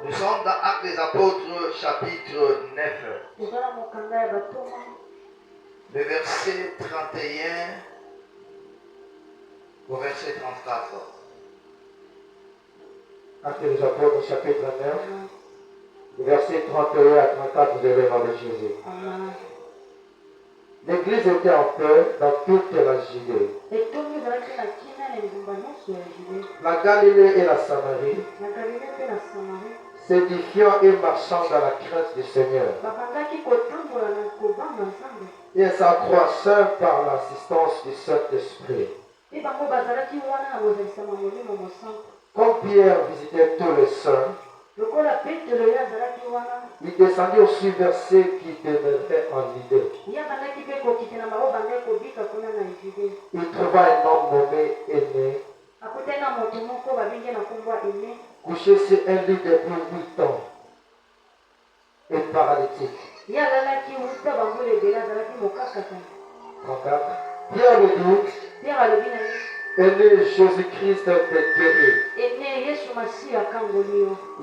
Nous sommes dans Actes des Apôtres, chapitre 9. Le verset 31 au verset 34. Actes des Apôtres, chapitre 9, verset 31 à 34, vous avez parlé de Jésus. L'église était en paix dans toute la Judée, la Galilée et la Samarie, s'édifiant et marchant dans la crainte du Seigneur, et s'accroissant par l'assistance du Saint-Esprit. Quand Pierre visitait tous les saints, il descendit aussi vers ceux qui demeuraient en Judée. Il trouva un homme nommé Aîné, couché sur un lit depuis 8 ans et paralytique. 34. Pierre lui dit, Aîné, Jésus-Christ te guérit.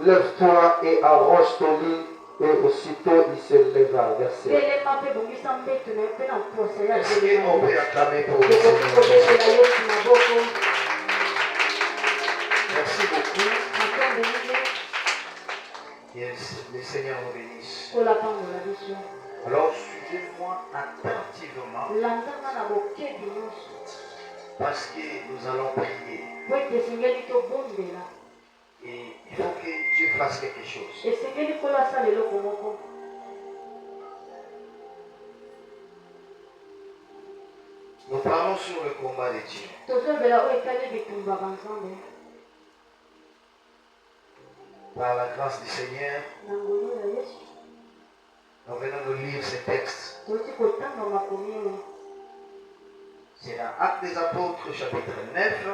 Lève-toi et arrange ton lit. Et aussitôt il se leva. Verset. Est-ce qu'on peut acclamer pour le Seigneur? Merci beaucoup. Yes, le Seigneur nous bénisse. Alors suivez-moi attentivement parce que nous allons prier. Et il faut que Dieu fasse quelque chose. Nous parlons sur le combat de Dieu. Par la grâce du Seigneur, nous venons de lire ce texte. C'est dans Actes des Apôtres, chapitre 9,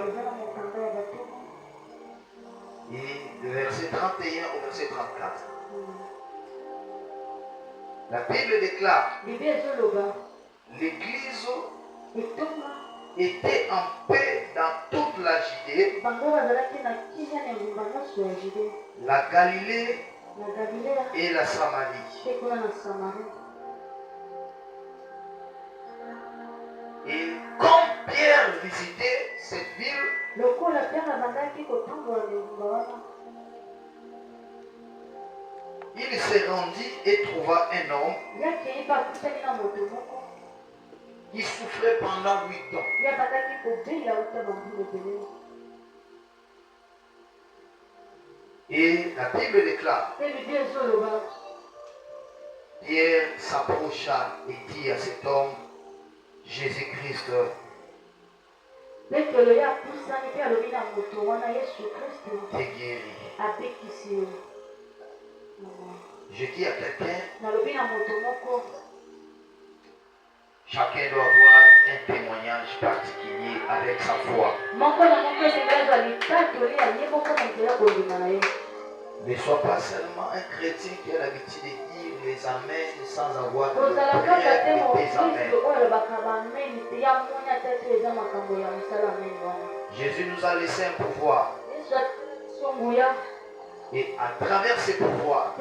et le verset 31 au verset 34. La Bible déclare, l'Église était en paix dans toute la Judée, la Galilée et la Samarie. Et quand Pierre visitait cette ville, il se rendit et trouva un homme qui souffrait pendant 8 ans. Et la Bible déclare, Pierre s'approcha et dit à cet homme, Jésus-Christ t'est guéri. Je dis à quelqu'un, chacun doit avoir un témoignage particulier avec sa foi. Ne sois pas seulement un chrétien qui a l'habitude de dire les amens sans avoir de prière de tes amens. Jésus nous a laissé un pouvoir. Et à travers ce pouvoir,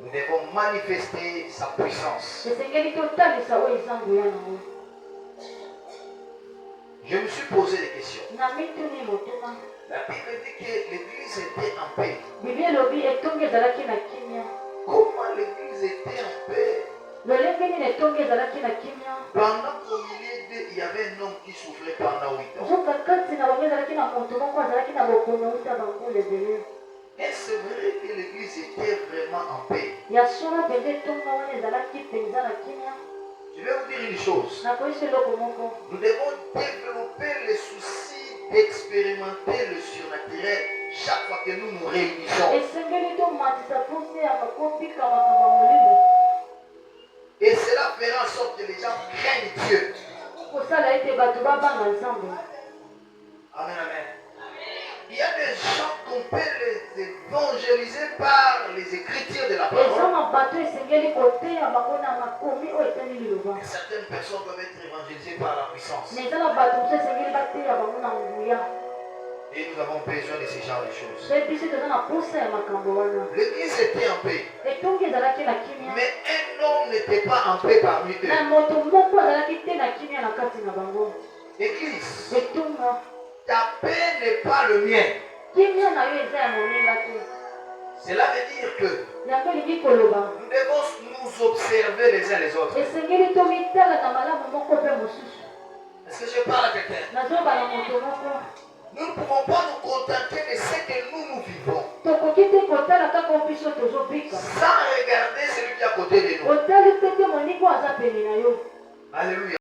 nous devons manifester sa puissance. Je me suis posé des questions. La Bible dit que l'église était en paix. Comment l'église était en paix? Pendant qu'au milieu d'eux, il y avait un homme qui souffrait pendant 8 ans. Est-ce vrai que l'église était vraiment en paix? Je vais vous dire une chose. Nous devons développer le souci d'expérimenter le surnaturel chaque fois que nous nous réunissons. Et cela fera en sorte que les gens craignent Dieu. Amen, amen. Il y a des gens qu'on peut les évangéliser par les écritures de la parole. Et certaines personnes peuvent être évangélisées par la puissance. Et nous avons besoin de ce genre de choses. L'église était en paix. Mais un homme n'était pas en paix parmi eux. Église, ta paix n'est pas le mien. Cela veut dire que nous devons nous observer les uns les autres. Est-ce que je parle à quelqu'un? Nous ne pouvons pas nous contenter de ce que nous vivons sans regarder celui qui est à côté de nous. Alléluia.